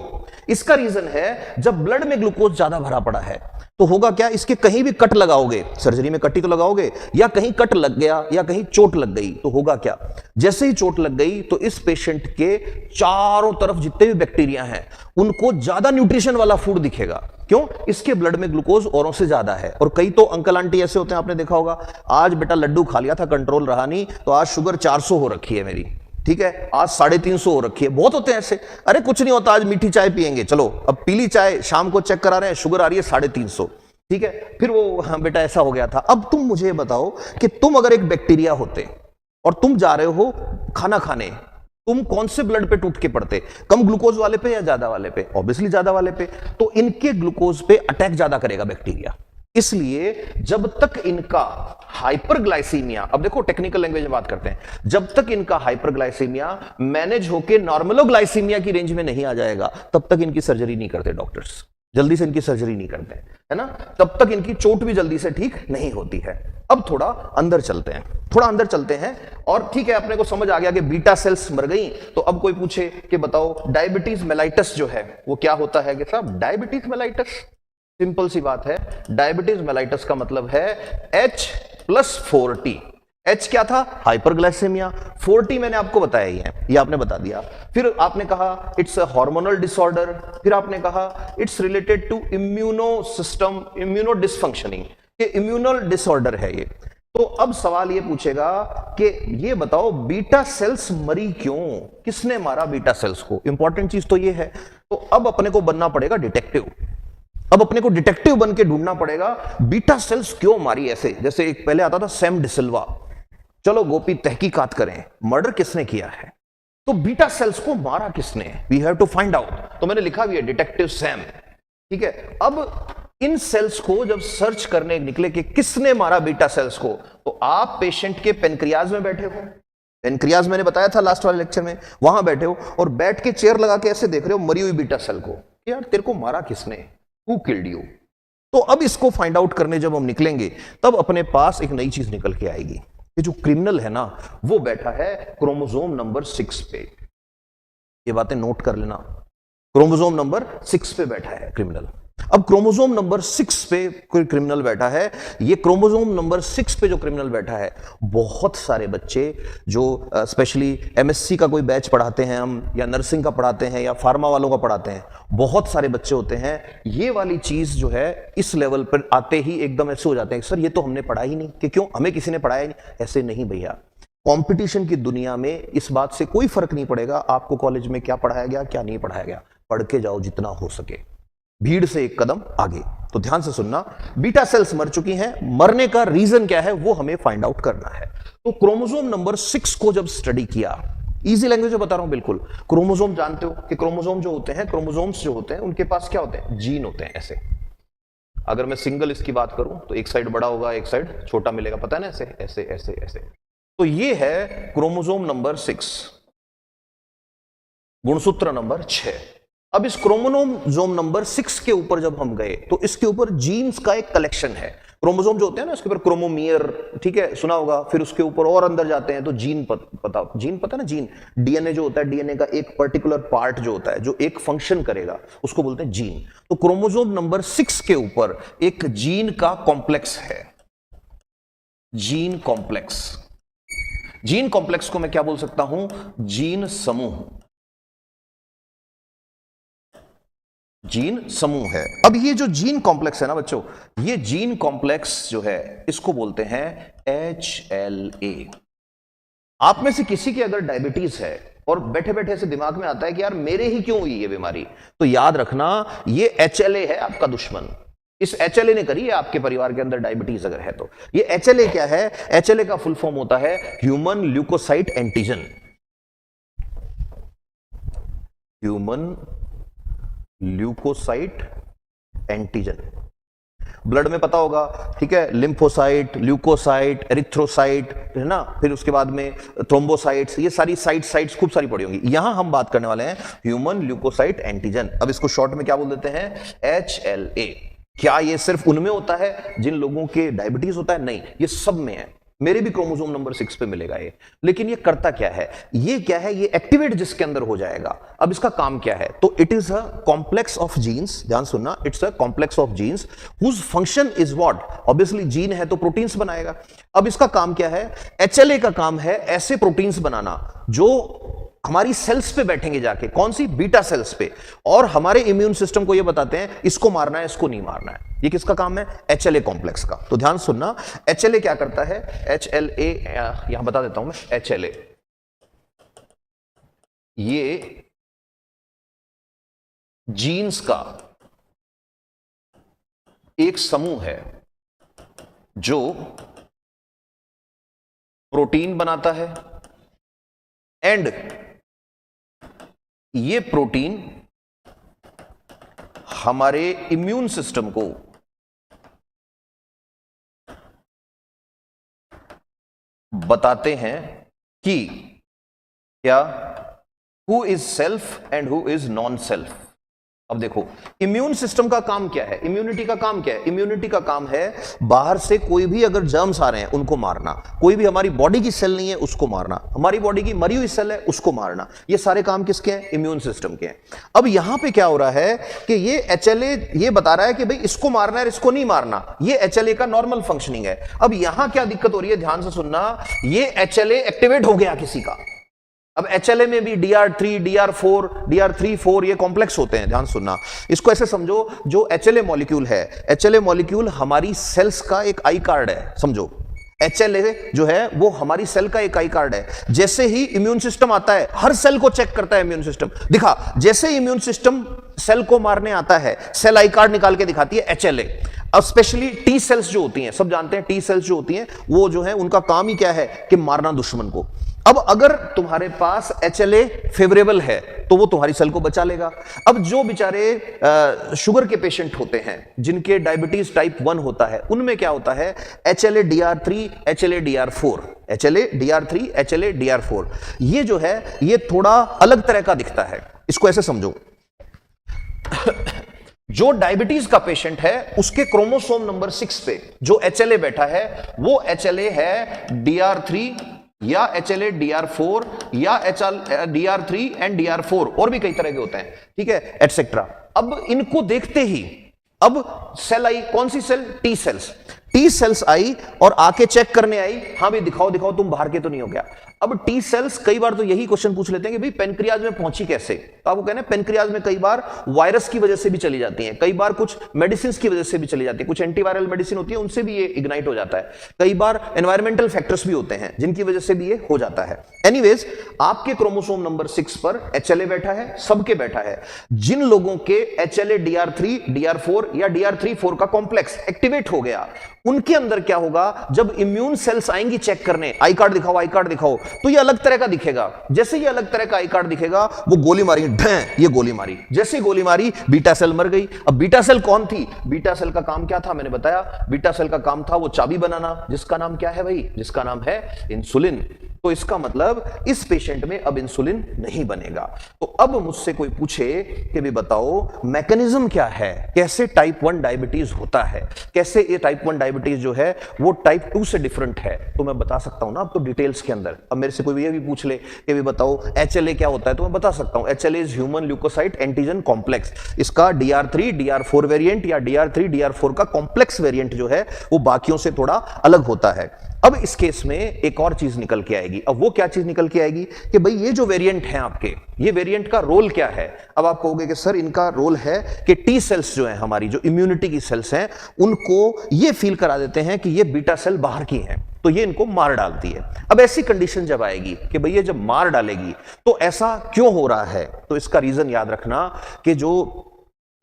इसका रीजन है जब ब्लड में ग्लूकोज ज्यादा भरा पड़ा है तो होगा क्या, इसके कहीं भी कट लगाओगे, सर्जरी में कट ही तो लगाओगे, या कहीं कट लग गया या कहीं चोट लग गई तो होगा क्या, जैसे ही चोट लग गई तो इस पेशेंट के चारों तरफ जितने भी बैक्टीरिया हैं उनको ज्यादा न्यूट्रिशन वाला फूड दिखेगा। क्यों? इसके ब्लड में ग्लूकोज औरों से ज्यादा है। और कई तो अंकल आंटी ऐसे होते हैं, आपने देखा होगा, आज बेटा लड्डू खा लिया था, कंट्रोल रहा नहीं, तो आज शुगर 400 हो रखी है मेरी, ठीक है, आज 350 हो रखी है। बहुत होते हैं ऐसे, अरे कुछ नहीं होता, आज मीठी चाय पियेंगे, चलो अब पीली चाय, शाम को चेक करा रहे हैं शुगर आ रही है 350, ठीक है। फिर वो हाँ बेटा ऐसा हो गया था। अब तुम मुझे बताओ कि तुम अगर एक बैक्टीरिया होते और तुम जा रहे हो खाना खाने, तुम कौन से ब्लड पे टूट के पड़ते, कम ग्लूकोज वाले पे या ज्यादा वाले पे? ऑब्वियसली ज्यादा वाले पे। तो इनके ग्लूकोज पे अटैक ज्यादा करेगा बैक्टीरिया, इसलिए जब तक इनका हाइपरग्लाइसीमिया, अब देखो टेक्निकल लैंग्वेज में बात करते हैं, जब तक इनका हाइपरग्लाइसीमिया मैनेज होके नॉर्मलोग्लाइसीमिया की रेंज में नहीं आ जाएगा तब तक इनकी सर्जरी नहीं करते डॉक्टर्स, जल्दी से इनकी सर्जरी नहीं करते हैं, है ना। तब तक इनकी चोट भी जल्दी से ठीक नहीं होती है। अब थोड़ा अंदर चलते हैं, और ठीक है अपने को समझ आ गया कि बीटा सेल्स मर गई। तो अब कोई पूछे कि बताओ डायबिटीज मेलाइटस जो है वो क्या होता है? कि साहब डायबिटीज मेलाइटस, सिंपल सी बात है, डायबिटीज मेलाइटस का मतलब है H+4T। H क्या था? हाइपरग्लाइसेमिया। 4T मैंने आपको बताया ही है, ये आपने बता दिया। फिर आपने कहा इट्स अ हार्मोनल डिसऑर्डर, फिर आपने कहा it's related to immuno system, immuno dysfunctioning, ये इम्यूनल डिसऑर्डर है ये। तो अब सवाल ये पूछेगा कि ये बताओ बीटा सेल्स मरी क्यों, किसने मारा बीटा सेल्स को? इंपॉर्टेंट चीज तो ये है। तो अब अपने को बनना पड़ेगा डिटेक्टिव, अब अपने को डिटेक्टिव बन के ढूंढना पड़ेगा बीटा सेल्स क्यों मारी ऐसे। जैसे एक पहले आता था सैम डिसिल्वा, चलो गोपी तहकीकात करें, मर्डर किसने किया है, तो बीटा सेल्स को मारा किसने, we have to find out. तो मैंने लिखा भी है डिटेक्टिव सैम, ठीक है। अब इन सेल्स को जब सर्च करने निकले कि किसने मारा बीटा सेल्स को, तो आप पेशेंट के पेनक्रियाज में बैठे हो, पेनक्रियाज मैंने बताया था लास्ट वाले लेक्चर में, वहां बैठे हो और बैठ के चेयर लगा के ऐसे देख रहे हो मरी हुई बीटा सेल को, यार तेरे को मारा किसने, हु किल्ड यू। तो अब इसको फाइंड आउट करने जब हम निकलेंगे तब अपने पास एक नई चीज निकल के आएगी कि जो क्रिमिनल है ना वो बैठा है क्रोमोसोम नंबर 6 पे। ये बातें नोट कर लेना, क्रोमोसोम नंबर 6 पे बैठा है क्रिमिनल। अब क्रोमोसोम नंबर 6 पे कोई क्रिमिनल बैठा है, ये क्रोमोसोम नंबर 6 पे जो क्रिमिनल बैठा है, बहुत सारे बच्चे जो स्पेशली एमएससी का कोई बैच पढ़ाते हैं हम, या नर्सिंग का पढ़ाते हैं, या फार्मा वालों का पढ़ाते हैं, बहुत सारे बच्चे होते हैं ये वाली चीज जो है इस लेवल पर आते ही एकदम ऐसे हो जाते हैं, सर ये तो हमने पढ़ा ही नहीं, कि क्यों हमें किसी ने पढ़ाया नहीं। ऐसे नहीं भैया, कंपटीशन की दुनिया में इस बात से कोई फर्क नहीं पड़ेगा आपको कॉलेज में क्या पढ़ाया गया क्या नहीं पढ़ाया गया, पढ़ के जाओ जितना हो सके, भीड़ से एक कदम आगे। तो ध्यान से सुनना, बीटा सेल्स मर चुकी हैं, मरने का रीजन क्या है वो हमें फाइंड आउट करना है। तो क्रोमोसोम नंबर 6 को जब स्टडी किया, इजी लैंग्वेज में बता रहा हूं बिल्कुल, क्रोमोसोम जानते हो कि क्रोमोसोम जो होते हैं, क्रोमोसोम्स जो होते हैं उनके पास क्या होते हैं, जीन होते हैं। ऐसे अगर मैं सिंगल इसकी बात करूं तो एक साइड बड़ा होगा एक साइड छोटा मिलेगा, पता है ना, ऐसे ऐसे ऐसे ऐसे। तो ये है क्रोमोसोम नंबर 6, गुणसूत्र नंबर 6। अब इस क्रोमोसोम नंबर 6 के ऊपर जब हम गए तो इसके ऊपर जीन्स का एक कलेक्शन है। क्रोमोसोम जो होते हैं ना उसके ऊपर क्रोमोमियर, ठीक है, सुना होगा, फिर उसके ऊपर और अंदर जाते हैं तो जीन पता ना, जीन, डीएनए जो होता है, डीएनए का एक पर्टिकुलर पार्ट जो होता है जो एक फंक्शन करेगा उसको बोलते हैं जीन। तो क्रोमोसोम नंबर 6 के ऊपर एक जीन का कॉम्प्लेक्स है, जीन कॉम्प्लेक्स। जीन कॉम्प्लेक्स को मैं क्या बोल सकता हूं? जीन समूह, जीन समूह है। अब ये जो जीन कॉम्प्लेक्स है ना बच्चों, ये जीन कॉम्प्लेक्स जो है इसको बोलते हैं HLA। आप में से किसी की अगर डायबिटीज है और बैठे बैठे से दिमाग में आता है कि यार मेरे ही क्यों हुई ये बीमारी, तो याद रखना ये HLA है आपका दुश्मन। इस HLA ने करी है आपके परिवार के अंदर डायबिटीज अगर है तो। ये HLA क्या है? HLA का फुल फॉर्म होता है human leukocyte antigen. Human leukocyte antigen, blood में पता होगा, ठीक है, लिम्फोसाइट, ल्यूकोसाइट, एरिथ्रोसाइट, है ना, फिर उसके बाद में थ्रोम्बोसाइट्स, ये सारी साइट्स खूब सारी पड़ी होंगी। यहां हम बात करने वाले हैं ह्यूमन ल्यूकोसाइट एंटीजन। अब इसको शॉर्ट में क्या बोल देते हैं? HLA। क्या ये सिर्फ उनमें होता है जिन लोगों के डायबिटीज होता है? नहीं, ये सब में है। मेरे भी क्रोमोसोम नंबर 6 पे मिलेगा ये। लेकिन ये करता क्या है? ये क्या है? ये एक्टिवेट जिसके अंदर हो जाएगा। अब इसका काम क्या है? तो it is a complex of genes, ध्यान सुनना, it's a complex of genes whose function is what? Obviously gene है तो प्रोटीन्स बनाएगा। अब इसका काम क्या है? HLA का काम है ऐसे प्रोटीन्स बनाना जो हमारी सेल्स पे बैठेंगे जाके, कौन सी? बीटा सेल्स पे, और हमारे इम्यून सिस्टम को ये बताते हैं इसको मारना है, इसको नहीं मारना है। ये किसका काम है? HLA कॉम्प्लेक्स का। तो ध्यान सुनना, HLA क्या करता है? HLA यहां बता देता हूं मैं। HLA ये जीन्स का एक समूह है जो प्रोटीन बनाता है, एंड ये प्रोटीन हमारे इम्यून सिस्टम को बताते हैं कि क्या, who is self and who is non self. अब देखो, इम्यून सिस्टम का काम क्या है? इम्यूनिटी का काम क्या है? इम्यूनिटी का काम है बाहर से कोई भी अगर जर्म्स आ रहे हैं उनको मारना, कोई भी हमारी बॉडी की सेल नहीं है उसको मारना, हमारी बॉडी की मरी हुई सेल है उसको मारना। ये सारे काम किसके हैं? इम्यून सिस्टम के हैं। अब यहां पे क्या हो रहा है कि ये HLA ये बता रहा है कि भाई इसको मारना है, इसको नहीं मारना। ये HLA का नॉर्मल फंक्शनिंग है। अब यहां क्या दिक्कत हो रही है? ध्यान से सुनना, ये HLA एक्टिवेट हो गया किसी का। अब HLA में भी DR3, DR4, DR3-4 ये कॉम्प्लेक्स होते हैं। ध्यान सुनना, इसको ऐसे समझो, जो HLA मॉलिक्यूल है, HLA मॉलिक्यूल हमारी सेल्स का एक आई कार्ड है। समझो, HLA जो है वो हमारी सेल का एक आई कार्ड है। जैसे ही इम्यून सिस्टम आता है, हर सेल को चेक करता है इम्यून सिस्टम। दिखा, जैसे इम्यून सिस्टम सेल को मारने आता है, सेल आई कार्ड निकाल के दिखाती है HLA। अब स्पेशली टी सेल्स जो होती हैं, सब जानते हैं टी सेल्स जो होती हैं वो जो है उनका काम ही क्या है? कि मारना दुश्मन को। अब अगर तुम्हारे पास HLA फेवरेबल है तो वो तुम्हारी सेल को बचा लेगा। अब जो बेचारे शुगर के पेशेंट होते हैं, जिनके डायबिटीज टाइप 1 होता है, उनमें क्या होता है? HLA DR3, HLA DR4, HLA DR3, HLA DR4, ये जो है ये थोड़ा अलग तरह का दिखता है। इसको ऐसे समझो, जो डायबिटीज का पेशेंट है उसके क्रोमोसोम नंबर 6 पे जो HLA बैठा है वो HLA है DR3 या HLA DR4 या DR3 एंड DR4, और भी कई तरह के होते हैं, ठीक है, एटसेट्रा। अब इनको देखते ही अब सेल आई, कौन सी cell? T cells. T cells आई और आके चेक करने आई, हाँ भाई दिखाओ तुम बाहर के तो नहीं हो गया। अब टी सेल्स कई बार तो यही क्वेश्चन पूछ लेते हैं कि भाई पेनक्रियाज में पहुंची कैसे? तो आपको कहना है पेनक्रियाज में कई बार वायरस की वजह से भी चली जाती हैं, कई बार कुछ मेडिसिन की वजह से भी चली जाती है, कुछ एंटीवायरल मेडिसिन होती है उनसे भी ये इग्नाइट हो जाता है, कई बार एनवायरमेंटल फैक्टर्स भी होते हैं जिनकी वजह से भी ये हो जाता है। एनीवेज, आपके क्रोमोसोम नंबर 6 पर HLA बैठा है, सबके बैठा है। जिन लोगों के HLA DR3, DR4 या DR3-4 का कॉम्प्लेक्स एक्टिवेट हो गया, उनके अंदर क्या होगा? जब इम्यून सेल्स आएंगी चेक करने, आई कार्ड दिखाओ, आई कार्ड दिखाओ, तो ये अलग तरह का दिखेगा। जैसे ये अलग तरह का आई कार्ड दिखेगा, वो गोली मारी, ये गोली मारी, जैसे गोली मारी बीटा सेल मर गई। अब बीटा सेल कौन थी? बीटा सेल का काम क्या था? मैंने बताया, बीटा सेल का काम था वो चाबी बनाना, जिसका नाम क्या है भाई? जिसका नाम है इंसुलिन। तो इसका मतलब इस पेशेंट में अब इंसुलिन नहीं बनेगा। तो अब मुझसे कोई पूछे कि भी बताओ मैकेनिज्म क्या है, कैसे टाइप 1 डायबिटीज होता है, कैसे ये टाइप 1 डायबिटीज जो है वो टाइप 2 से डिफरेंट है, तो मैं बता सकता हूं ना अब तो डिटेल्स के अंदर। अब मेरे से कोई ये भी पूछ ले कि भी बताओ HLA क्या होता है, तो मैं बता सकता हूं HLA is human leukocyte antigen complex. इसका DR3 DR4 वेरिएंट या DR3 DR4 का कॉम्प्लेक्स वेरिएंट जो है वो बाकियों से थोड़ा अलग होता है। अब इस केस में एक और चीज निकल के आएगी। अब वो क्या चीज निकल के आएगी कि भाई ये जो वेरिएंट है आपके, ये वेरिएंट का रोल क्या है। अब आप कहोगे कि सर इनका रोल है कि टी सेल्स जो है हमारी जो इम्यूनिटी की सेल्स हैं उनको ये फील करा देते हैं कि ये बीटा सेल बाहर की हैं, तो ये इनको मार डालती है। अब ऐसी कंडीशन जब आएगी कि भाई ये जब मार डालेगी तो ऐसा क्यों हो रहा है, तो इसका रीजन याद रखना कि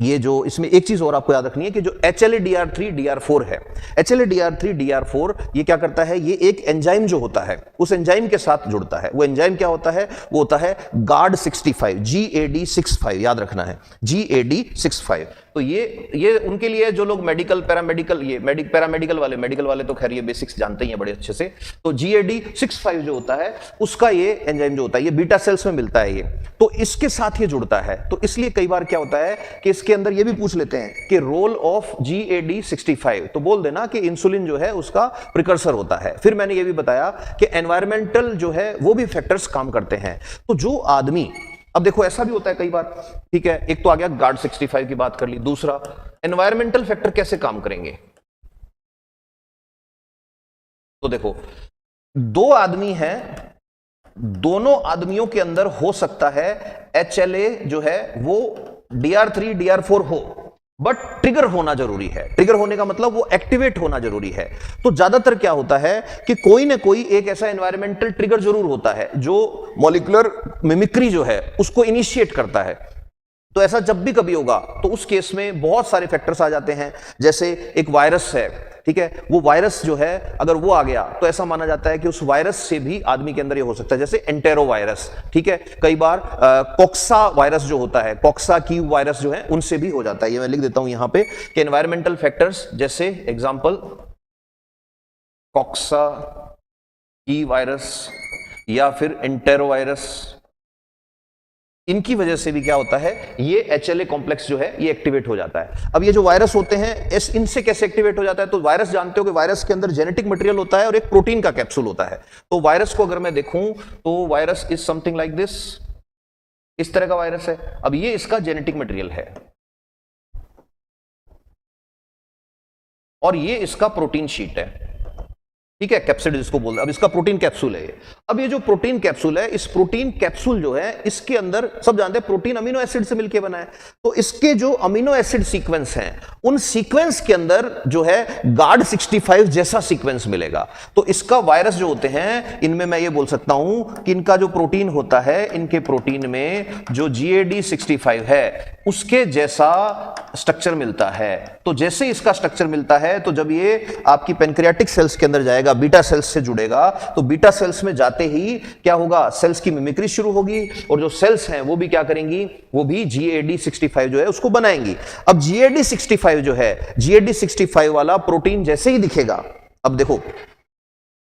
ये जो इसमें एक चीज और आपको याद रखनी है कि जो HLA DR3 DR4 है, HLA DR3 DR4 ये क्या करता है, ये एक एंजाइम जो होता है उस एंजाइम के साथ जुड़ता है। वो एंजाइम क्या होता है, वो होता है GAD65, GAD65 याद रखना है, GAD65। तो ये उनके लिए जो लोग मेडिकल पैरामेडिकल पैरामेडिकल वाले, मेडिकल वाले तो खैर ये बेसिक्स जानते ही हैं बड़े अच्छे से। तो GAD65 जो होता है उसका ये एंजाइम जो होता है ये बीटा सेल्स में मिलता है, ये तो इसके साथ ये जुड़ता है। तो इसलिए कई बार क्या होता है कि इसके अंदर ये भी पूछ लेते हैं कि रोल ऑफ GAD65, तो बोल देना कि इंसुलिन जो है उसका प्रिकर्सर होता है। फिर मैंने ये भी बताया कि एनवायरमेंटल जो है वो भी फैक्टर्स काम करते हैं। तो जो आदमी, अब देखो ऐसा भी होता है कई बार, ठीक है, एक तो आ गया GAD65 की बात कर ली, दूसरा एनवायरमेंटल फैक्टर कैसे काम करेंगे। तो देखो दो आदमी हैं, दोनों आदमियों के अंदर हो सकता है HLA जो है वो DR3 DR4 हो, बट ट्रिगर होना जरूरी है। ट्रिगर होने का मतलब वो एक्टिवेट होना जरूरी है। तो ज्यादातर क्या होता है कि कोई ना कोई एक ऐसा एनवायरमेंटल ट्रिगर जरूर होता है जो मॉलिक्यूलर मिमिक्री जो है उसको इनिशिएट करता है। तो ऐसा जब भी कभी होगा तो उस केस में बहुत सारे फैक्टर्स आ जाते हैं। जैसे एक वायरस है, ठीक है, वो वायरस जो है अगर वो आ गया तो ऐसा माना जाता है कि उस वायरस से भी आदमी के अंदर ये हो सकता है, जैसे एंटेरो वायरस, ठीक है, कई बार कॉक्सा वायरस जो होता है, कॉक्सा की वायरस जो है उनसे भी हो जाता है। ये मैं लिख देता हूं यहां पे कि एनवायरमेंटल फैक्टर्स, जैसे एग्जांपल कॉक्सा की वायरस या फिर एंटेरो वायरस, इनकी वजह से भी क्या होता है, ये HLA कॉम्प्लेक्स जो है ये एक्टिवेट हो जाता है। अब ये जो वायरस होते हैं इनसे कैसे एक्टिवेट हो जाता है, तो वायरस जानते हो कि वायरस के अंदर जेनेटिक मटेरियल होता है और एक प्रोटीन का कैप्सूल होता है। तो वायरस को अगर मैं देखूं तो virus is something like this, इस तरह का वायरस है। अब ये इसका जेनेटिक मटेरियल है और ये इसका प्रोटीन शीट है, ठीक है, कैप्सिड जिसको बोलते हैं। अब इसका प्रोटीन कैप्सूल है ये। अब ये जो प्रोटीन कैप्सूल है, इस प्रोटीन कैप्सूल जो है इसके अंदर सब जानते हैं प्रोटीन अमीनो एसिड से मिलकर बना है। तो इसके जो अमीनो एसिड सीक्वेंस हैं उन सीक्वेंस के अंदर जो है GAD65 जैसा सीक्वेंस मिलेगा। तो इसका वायरस जो होते हैं इनमें मैं ये बोल सकता हूं कि इनका जो प्रोटीन होता है, इनके प्रोटीन में जो GAD65 है उसके जैसा स्ट्रक्चर मिलता है। तो जैसे इसका स्ट्रक्चर मिलता है तो जब ये आपकी पैंक्रियाटिक सेल्स के अंदर जाएगा, बीटा सेल्स से जुड़ेगा, तो बीटा सेल्स में जाते ही क्या होगा, सेल्स की मिमिक्री शुरू होगी और जो सेल्स हैं वो भी क्या करेंगी, वो भी GAD65 जो है उसको बनाएंगी। अब GAD65 जो है, GAD65 वाला प्रोटीन जैसे ही दिखेगा, अब देखो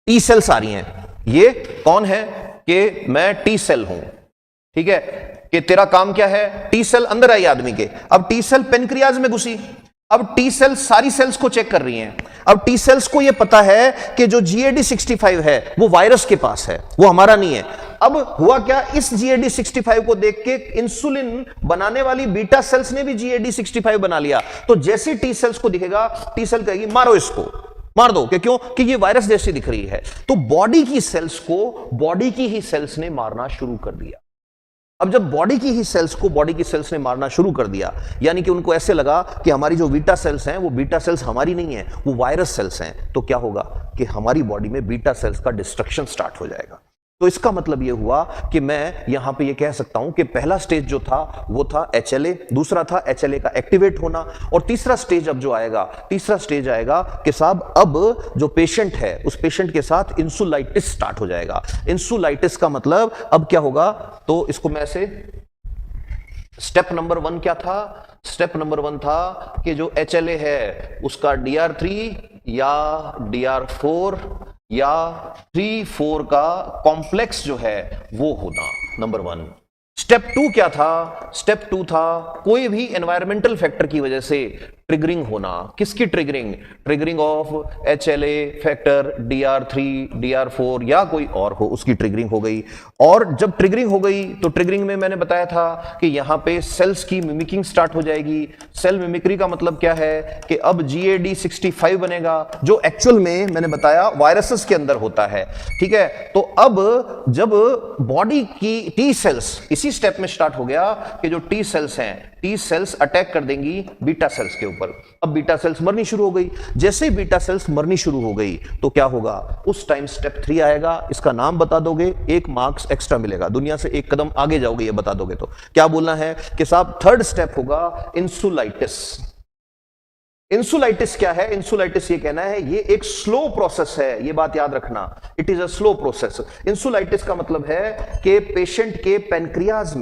टी सेल्स आ रही हैं, ये कौन है कि मैं टी सेल हूं, ठीक है, कि तेरा काम क्या है, टी सेल अंदर आई आदमी के। अब टी सेल पेनक्रियाज में घुसी, अब टी सेल्स सारी सेल्स को चेक कर रही हैं। अब टी सेल्स को यह पता है कि जो GAD65 है वो वायरस के पास है, वो हमारा नहीं है। अब हुआ क्या, इस GAD65 को देख के इंसुलिन बनाने वाली बीटा सेल्स ने भी GAD65 बना लिया। तो जैसे टी सेल्स को दिखेगा, टी सेल कहेगी मारो इसको, मार दो, कि क्यों, कि ये वायरस जैसी दिख रही है। तो बॉडी की सेल्स को बॉडी की ही सेल्स ने मारना शुरू कर दिया। अब जब बॉडी की ही सेल्स को बॉडी की सेल्स ने मारना शुरू कर दिया, यानी कि उनको ऐसे लगा कि हमारी जो बीटा सेल्स हैं वो बीटा सेल्स हमारी नहीं है, वो वायरस सेल्स हैं, तो क्या होगा कि हमारी बॉडी में बीटा सेल्स का डिस्ट्रक्शन स्टार्ट हो जाएगा। तो इसका मतलब ये हुआ कि मैं यहां पे ये कह सकता हूं कि पहला स्टेज जो था वो था HLA, दूसरा था HLA का एक्टिवेट होना, और तीसरा स्टेज अब जो आएगा, तीसरा स्टेज आएगा कि साहब अब जो पेशेंट है उस पेशेंट के साथ इंसुलाइटिस स्टार्ट हो जाएगा। इंसुलाइटिस का मतलब अब क्या होगा, तो इसको मैं ऐसे, स्टेप नंबर 1 क्या था, स्टेप नंबर 1 था कि जो HLA है उसका DR3 या DR4 या 3-4 का कॉम्प्लेक्स जो है वो होना, नंबर 1। स्टेप 2 क्या था? स्टेप 2 था कोई भी एनवायरमेंटल फैक्टर की वजह से ट्रिगरिंग होना। किसकी triggering? Triggering of HLA factor, DR3, DR4 या कोई और हो, उसकी ट्रिगरिंग हो गई। और जब ट्रिगरिंग हो गई तो ट्रिगरिंग में मैंने बताया था कि यहां पे सेल्स की मिमिकिंग स्टार्ट हो जाएगी। सेल मिमिक्री का मतलब क्या है कि अब GAD65 बनेगा, जो एक्चुअल में मैंने बताया वायरसेस के अंदर होता है। ठीक है, तो अब जब बॉडी की टी सेल्स, इसी स्टेप में स्टार्ट हो गया कि जो टी सेल्स हैं, टी सेल्स अटैक कर देंगी बीटा सेल्स के ऊपर। अब बीटा सेल्स मरनी शुरू हो गई। जैसे ही बीटा सेल्स मरनी शुरू हो गई तो क्या होगा? उस टाइम स्टेप 3 आएगा। इसका नाम बता दोगे, 1 मार्क्स एक्स्ट्रा मिलेगा। दुनिया से 1 कदम आगे जाओगे ये बता दोगे तो। क्या बोलना है कि साहब थर्ड स्टेप होगा इंसुलाइटिस। इंसुलाइटिस क्या है? इंसुलाइटिस ये कहना है ये एक स्लो प्रोसेस है, ये बात याद रखना, it is a slow process. Insulitis का मतलब है कि पेशेंट के पेनक्रियाज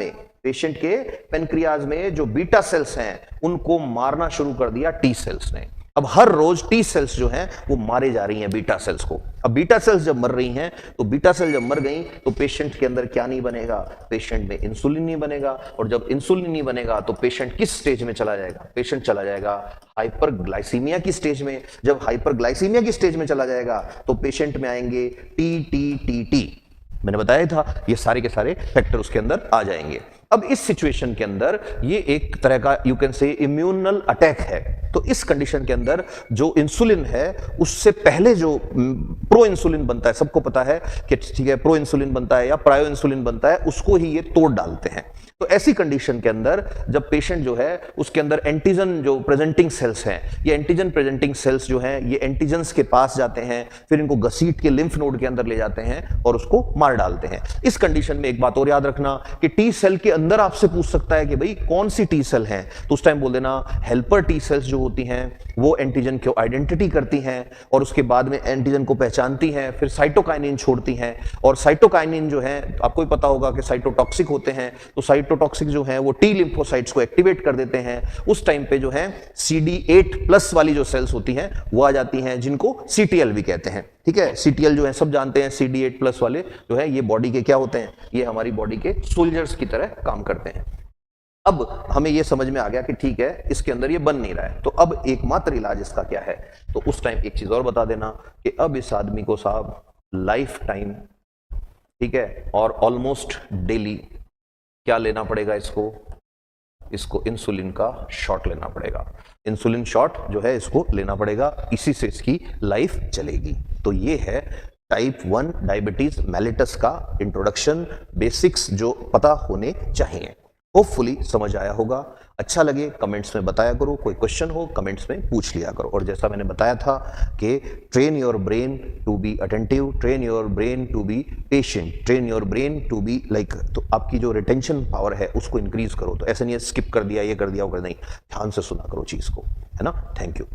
में जो बीटा सेल्स हैं उनको मारना शुरू कर दिया टी सेल्स ने। अब हर रोज टी सेल्स जो हैं वो मारे जा रही हैं बीटा सेल्स को। अब बीटा सेल्स जब मर रही हैं तो बीटा सेल जब मर गई तो पेशेंट के अंदर क्या नहीं बनेगा? पेशेंट में इंसुलिन नहीं बनेगा। और जब इंसुलिन नहीं बनेगा तो पेशेंट किस स्टेज में चला जाएगा? पेशेंट चला जाएगा हाइपरग्लाइसीमिया की स्टेज में। जब हाइपरग्लाइसीमिया की स्टेज में चला जाएगा तो पेशेंट में आएंगे टी। मैंने बताया था ये सारे के सारे फैक्टर उसके अंदर आ जाएंगे। अब इस सिचुएशन के अंदर ये एक तरह का you can say Emmanuel attack है। तो इस कंडीशन के अंदर जो इंसुलिन है उससे पहले जो प्रो इंसुलिन बनता है, सबको पता है कि ठीक है प्रो इंसुलिन बनता है या प्रायो इंसुलिन बनता है, उसको ही ये तोड़ डालते हैं। तो ऐसी कंडीशन के अंदर जब पेशेंट जो है उसके अंदर एंटीजन जो प्रेजेंटिंग सेल्स हैं, ये एंटीजन प्रेजेंटिंग सेल्स जो हैं ये एंटीजन्स के पास जाते हैं, फिर इनको घसीट के लिम्फ नोड के अंदर ले जाते हैं और उसको मार डालते हैं। इस कंडीशन में एक बात और याद रखना कि टी सेल के अंदर आपसे पूछ सकता है कि भाई कौन सी टी सेल है, तो उस टाइम बोल देना हेल्पर टी सेल्स जो होती हैं वो एंटीजन को आइडेंटिटी करती हैं और उसके बाद में एंटीजन को पहचानती हैं, फिर साइटोकाइनिन छोड़ती हैं। और साइटोकाइनिन जो है आपको भी पता होगा कि साइटोटॉक्सिक होते हैं, तो साइटोटॉक्सिक जो है वो टी लिम्फोसाइट्स को एक्टिवेट कर देते हैं। उस टाइम पे जो है CD8+ वाली जो सेल्स होती हैं वो आ जाती हैं, जिनको CTL भी कहते हैं। ठीक है, CTL जो है सब जानते हैं, CD8+ वाले जो है ये बॉडी के क्या होते हैं? ये हमारी बॉडी के सोल्जर्स की तरह काम करते हैं। अब हमें ये समझ में आ गया कि ठीक है इसके अंदर ये बन नहीं रहा है, तो अब एकमात्र इलाज इसका क्या है? तो उस टाइम एक चीज और बता देना कि अब इस आदमी को साहब लाइफ टाइम, ठीक है, और ऑलमोस्ट डेली क्या लेना पड़ेगा? इसको इंसुलिन का शॉट लेना पड़ेगा। इंसुलिन शॉट जो है इसको लेना पड़ेगा, इसी से इसकी लाइफ चलेगी। तो ये है टाइप 1 डायबिटीज मेलिटस का इंट्रोडक्शन, बेसिक्स जो पता होने चाहिए। होपफुली समझ आया होगा। अच्छा लगे कमेंट्स में बताया करो, कोई क्वेश्चन हो कमेंट्स में पूछ लिया करो। और जैसा मैंने बताया था कि train your brain to be attentive, train your brain to be patient, train your brain to be like, तो आपकी जो रिटेंशन पावर है उसको इंक्रीज करो। तो ऐसे नहीं है स्किप कर दिया, ये कर दिया, वो कर नहीं, ध्यान से सुना करो चीज़ को, है ना। Thank you.